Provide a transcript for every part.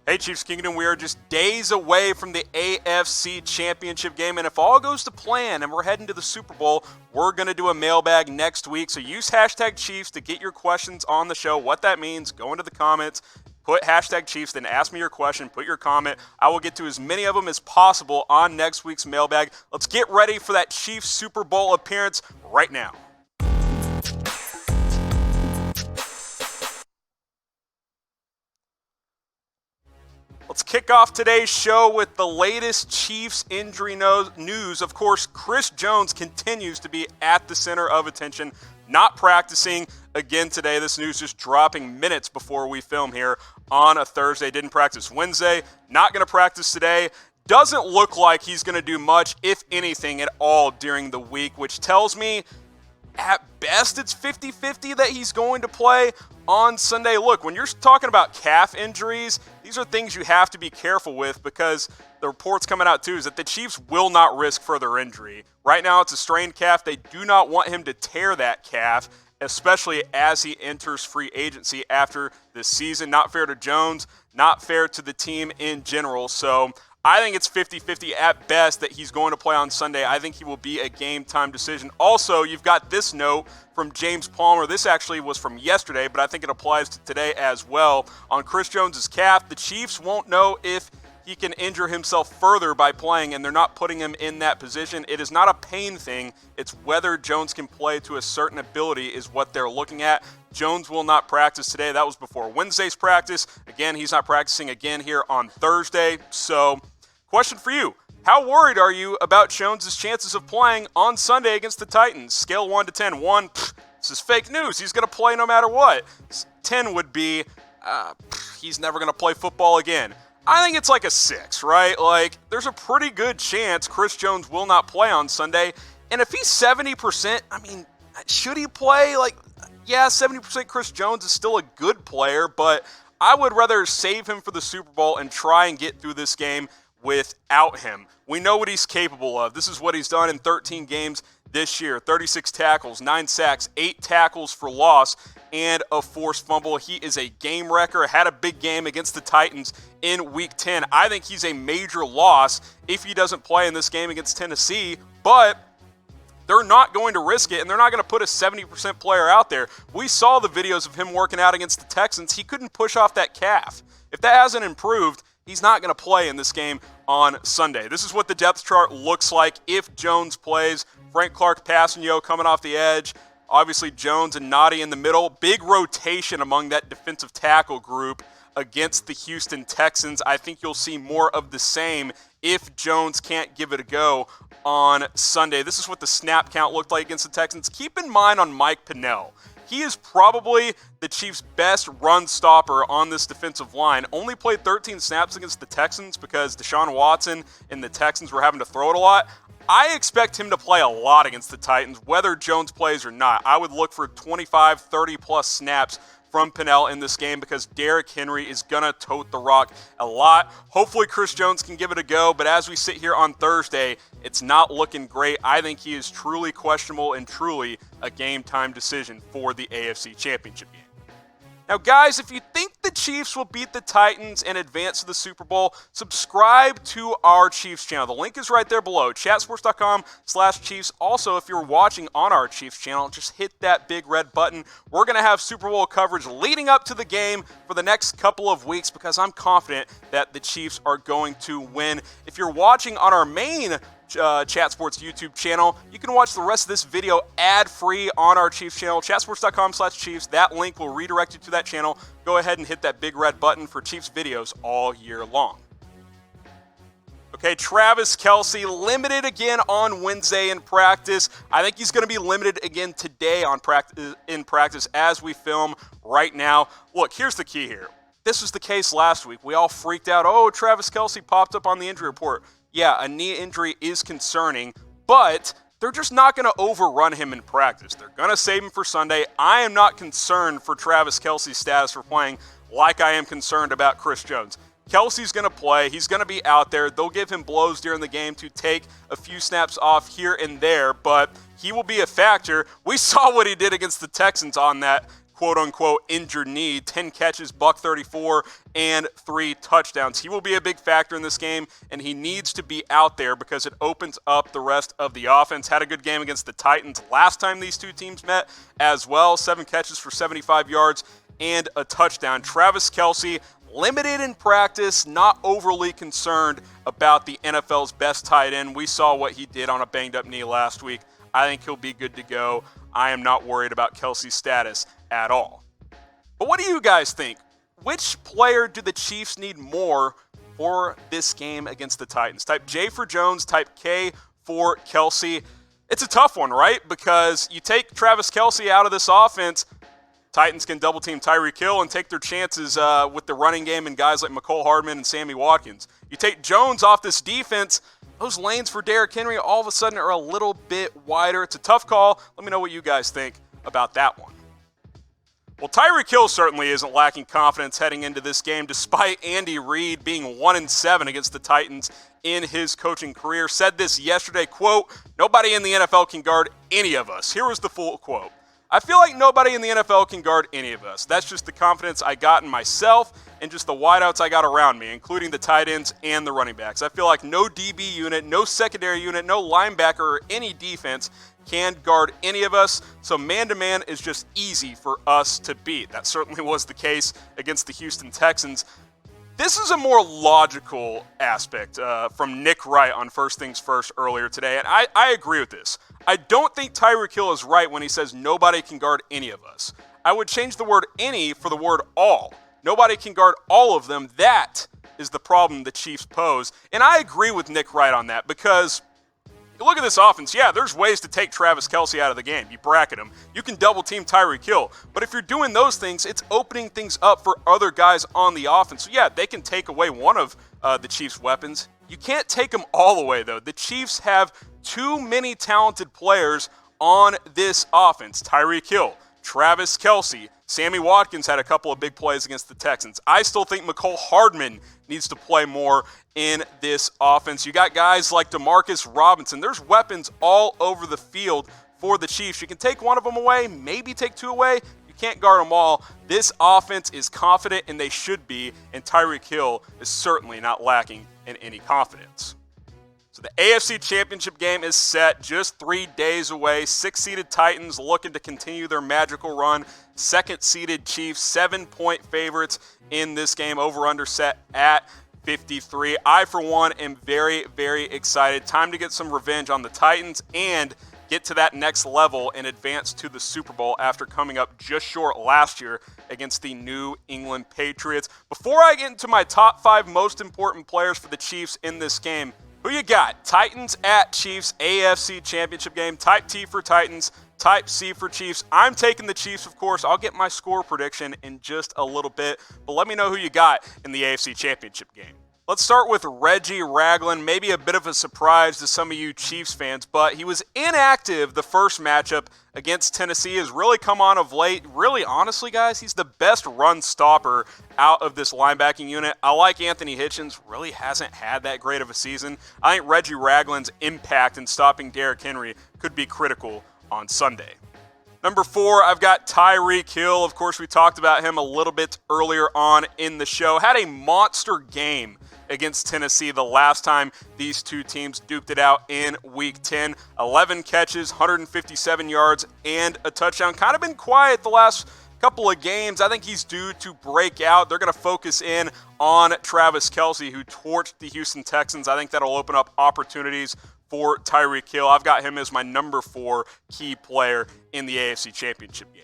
Hey Chiefs Kingdom, we are just days away from the AFC Championship Game, and if all goes to plan and we're heading to the Super Bowl, we're going to do a mailbag next week. So use hashtag Chiefs to get your questions on the show. What that means, go into the comments, put hashtag Chiefs, then ask me your question, put your comment. I will get to as many of them as possible on next week's mailbag. Let's get ready for that Chiefs Super Bowl appearance right now. Let's kick off today's show with the latest Chiefs injury news. Of course, Chris Jones continues to be at the center of attention, not practicing again today. This news just dropping minutes before we film here on a Thursday. Didn't practice Wednesday, not going to practice today. Doesn't look like he's going to do much, if anything at all, during the week, which tells me at best it's 50-50 that he's going to play on Sunday. Look, when you're talking about calf injuries, these are things you have to be careful with, because the reports coming out too is that the Chiefs will not risk further injury. Right now it's a strained calf. They do not want him to tear that calf, especially as he enters free agency after this season. Not fair to Jones, not fair to the team in general. So I think it's 50-50 at best that he's going to play on Sunday. I think he will be a game-time decision. Also, you've got this note from James Palmer. This actually was from yesterday, but I think it applies to today as well. On Chris Jones' calf, the Chiefs won't know if he can injure himself further by playing, and they're not putting him in that position. It is not a pain thing. It's whether Jones can play to a certain ability is what they're looking at. Jones will not practice today. That was before Wednesday's practice. Again, he's not practicing again here on Thursday. So, question for you. How worried are you about Jones' chances of playing on Sunday against the Titans? Scale 1 to 10. 1, this is fake news. He's going to play no matter what. 10 would be, he's never going to play football again. I think it's like a 6, right? Like, there's a pretty good chance Chris Jones will not play on Sunday. And if he's 70%, I mean, should he play? Like, yeah, 70% Chris Jones is still a good player, but I would rather save him for the Super Bowl and try and get through this game without him. We know what he's capable of. This is what he's done in 13 games this year. 36 tackles, 9 sacks, 8 tackles for loss, and a forced fumble. He is a game wrecker. Had a big game against the Titans in Week 10. I think he's a major loss if he doesn't play in this game against Tennessee, but they're not going to risk it, and they're not going to put a 70% player out there. We saw the videos of him working out against the Texans. He couldn't push off that calf. If that hasn't improved, he's not going to play in this game on Sunday. This is what the depth chart looks like if Jones plays. Frank Clark, Passanio coming off the edge. Obviously, Jones and Noddy in the middle. Big rotation among that defensive tackle group against the Houston Texans. I think you'll see more of the same if Jones can't give it a go on Sunday. This is what the snap count looked like against the Texans. Keep in mind on Mike Pennell, he is probably the Chiefs' best run stopper on this defensive line. Only played 13 snaps against the Texans because Deshaun Watson and the Texans were having to throw it a lot. I expect him to play a lot against the Titans, whether Jones plays or not. I would look for 25, 30-plus snaps from Pennell in this game because Derrick Henry is going to tote the rock a lot. Hopefully Chris Jones can give it a go, but as we sit here on Thursday, it's not looking great. I think he is truly questionable and truly a game-time decision for the AFC Championship game. Now, guys, if you think the Chiefs will beat the Titans and advance to the Super Bowl, subscribe to our Chiefs channel. The link is right there below, chatsports.com/Chiefs. Also, if you're watching on our Chiefs channel, just hit that big red button. We're going to have Super Bowl coverage leading up to the game for the next couple of weeks because I'm confident that the Chiefs are going to win. If you're watching on our main Chat Sports YouTube channel, you can watch the rest of this video ad-free on our Chiefs channel, chatsports.com/Chiefs. That link will redirect you to that channel. Go ahead and hit that big red button for Chiefs videos all year long. Okay, Travis Kelce limited again on Wednesday in practice. I think he's going to be limited again today in practice as we film right now. Look, here's the key here. This was the case last week. We all freaked out. Oh, Travis Kelce popped up on the injury report. Yeah, a knee injury is concerning, but they're just not going to overrun him in practice. They're going to save him for Sunday. I am not concerned for Travis Kelce's status for playing like I am concerned about Chris Jones. Kelce's going to play. He's going to be out there. They'll give him blows during the game to take a few snaps off here and there, but he will be a factor. We saw what he did against the Texans on that quote-unquote injured knee. 10 catches, $134, and 3 touchdowns. He will be a big factor in this game, and he needs to be out there because it opens up the rest of the offense. Had a good game against the Titans last time these two teams met as well. 7 catches for 75 yards and a touchdown. Travis Kelce, limited in practice, not overly concerned about the NFL's best tight end. We saw what he did on a banged-up knee last week. I think he'll be good to go. I am not worried about Kelce's status at all. But what do you guys think? Which player do the Chiefs need more for this game against the Titans? Type J for Jones, type K for Kelce. It's a tough one, right? Because you take Travis Kelce out of this offense, Titans can double-team Tyreek Hill and take their chances with the running game and guys like Mecole Hardman and Sammy Watkins. You take Jones off this defense, those lanes for Derrick Henry all of a sudden are a little bit wider. It's a tough call. Let me know what you guys think about that one. Well, Tyreek Hill certainly isn't lacking confidence heading into this game, despite Andy Reid being 1-7 against the Titans in his coaching career. Said this yesterday, quote, "Nobody in the NFL can guard any of us." Here was the full quote. "I feel like nobody in the NFL can guard any of us. That's just the confidence I got in myself and just the wideouts I got around me, including the tight ends and the running backs. I feel like no DB unit, no secondary unit, no linebacker or any defense can guard any of us, so man-to-man is just easy for us to beat." That certainly was the case against the Houston Texans. This is a more logical aspect from Nick Wright on First Things First earlier today, and I agree with this. I don't think Tyreek Hill is right when he says nobody can guard any of us. I would change the word any for the word all. Nobody can guard all of them. That is the problem the Chiefs pose. And I agree with Nick Wright on that because you look at this offense, yeah, there's ways to take Travis Kelce out of the game. You bracket him. You can double-team Tyreek Hill. But if you're doing those things, it's opening things up for other guys on the offense. So, yeah, they can take away one of the Chiefs' weapons. You can't take them all away, though. The Chiefs have too many talented players on this offense. Tyreek Hill, Travis Kelce, Sammy Watkins had a couple of big plays against the Texans. I still think Mecole Hardman needs to play more in this offense. You got guys like Demarcus Robinson. There's weapons all over the field for the Chiefs. You can take one of them away, maybe take 2 away. You can't guard them all. This offense is confident, and they should be, and Tyreek Hill is certainly not lacking in any confidence. So the AFC Championship game is set, just 3 days away. 6-seeded Titans looking to continue their magical run. 2nd-seeded Chiefs, 7-point favorites in this game. Over-under set at 53. I, for one, am very, very excited. Time to get some revenge on the Titans and get to that next level and advance to the Super Bowl after coming up just short last year against the New England Patriots. Before I get into my top 5 most important players for the Chiefs in this game, who you got? Titans at Chiefs, AFC Championship game. Type T for Titans, type C for Chiefs. I'm taking the Chiefs, of course. I'll get my score prediction in just a little bit, but let me know who you got in the AFC Championship game. Let's start with Reggie Ragland. Maybe a bit of a surprise to some of you Chiefs fans, but he was inactive the first matchup against Tennessee. Has really come on of late. Really, honestly, guys, he's the best run stopper out of this linebacking unit. I like Anthony Hitchens. Really hasn't had that great of a season. I think Reggie Ragland's impact in stopping Derrick Henry could be critical on Sunday. Number 4, I've got Tyreek Hill. Of course, we talked about him a little bit earlier on in the show. Had a monster game against Tennessee the last time these two teams duked it out in Week 10. 11 catches, 157 yards, and a touchdown. Kind of been quiet the last couple of games. I think he's due to break out. They're going to focus in on Travis Kelce, who torched the Houston Texans. I think that'll open up opportunities for Tyreek Hill. I've got him as my number 4 key player in the AFC Championship game.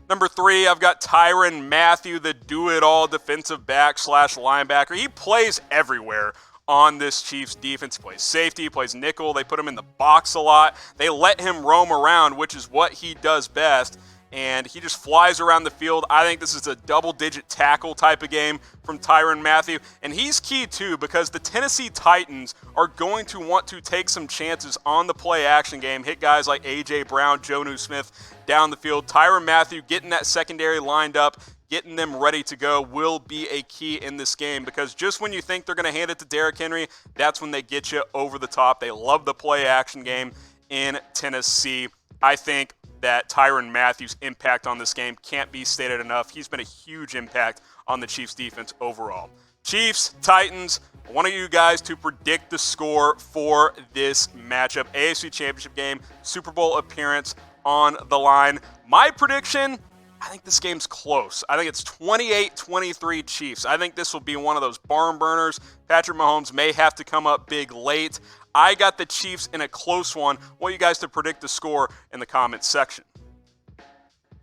Number 3, I've got Tyrann Mathieu, the do-it-all defensive back / linebacker. He plays everywhere on this Chiefs defense. He plays safety, he plays nickel. They put him in the box a lot. They let him roam around, which is what he does best, and he just flies around the field. I think this is a double-digit tackle type of game from Tyrann Mathieu, and he's key too because the Tennessee Titans are going to want to take some chances on the play-action game, hit guys like A.J. Brown, Jonnu Smith down the field. Tyrann Mathieu getting that secondary lined up, getting them ready to go will be a key in this game because just when you think they're going to hand it to Derrick Henry, that's when they get you over the top. They love the play-action game in Tennessee. I think that Tyrann Mathieu's impact on this game can't be stated enough. He's been a huge impact on the Chiefs defense overall. Chiefs, Titans, I want you guys to predict the score for this matchup. AFC Championship game, Super Bowl appearance on the line. My prediction, I think this game's close. I think it's 28-23 Chiefs. I think this will be one of those barn burners. Patrick Mahomes may have to come up big late. I got the Chiefs in a close one. I want you guys to predict the score in the comments section.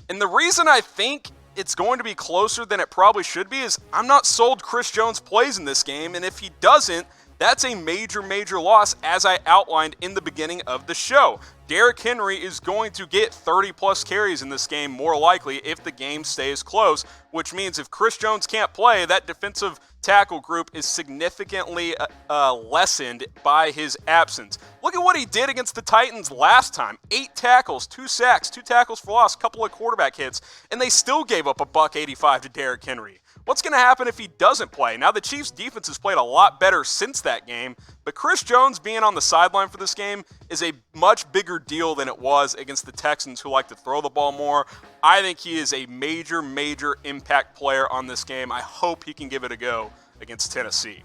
And the reason I think it's going to be closer than it probably should be is I'm not sold Chris Jones plays in this game, and if he doesn't, that's a major, major loss, as I outlined in the beginning of the show. Derrick Henry is going to get 30-plus carries in this game, more likely, if the game stays close, which means if Chris Jones can't play, that defensive tackle group is significantly lessened by his absence. Look at what he did against the Titans last time. 8 tackles, 2 sacks, 2 tackles for loss, a couple of quarterback hits, and they still gave up a $185 to Derrick Henry. What's going to happen if he doesn't play? Now, the Chiefs' defense has played a lot better since that game, but Chris Jones being on the sideline for this game is a much bigger deal than it was against the Texans, who like to throw the ball more. I think he is a major, major impact player on this game. I hope he can give it a go against Tennessee.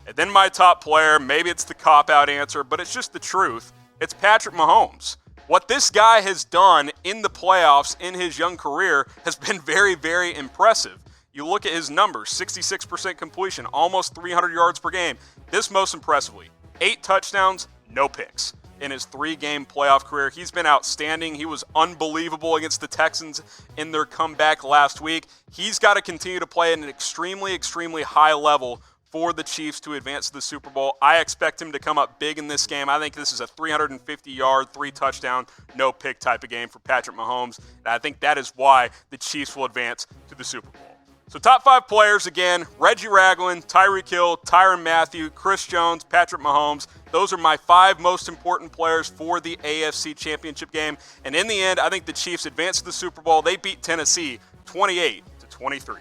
And then my top player, maybe it's the cop-out answer, but it's just the truth. It's Patrick Mahomes. What this guy has done in the playoffs in his young career has been very, very impressive. You look at his numbers, 66% completion, almost 300 yards per game. This most impressively, 8 touchdowns, no picks. In his 3-game playoff career, he's been outstanding. He was unbelievable against the Texans in their comeback last week. He's got to continue to play at an extremely, extremely high level for the Chiefs to advance to the Super Bowl. I expect him to come up big in this game. I think this is a 350-yard, 3-touchdown, no-pick type of game for Patrick Mahomes. And I think that is why the Chiefs will advance to the Super Bowl. So top 5 players, again, Reggie Ragland, Tyreek Hill, Tyrann Mathieu, Chris Jones, Patrick Mahomes. Those are my 5 most important players for the AFC Championship game. And in the end, I think the Chiefs advance to the Super Bowl. They beat Tennessee 28-23.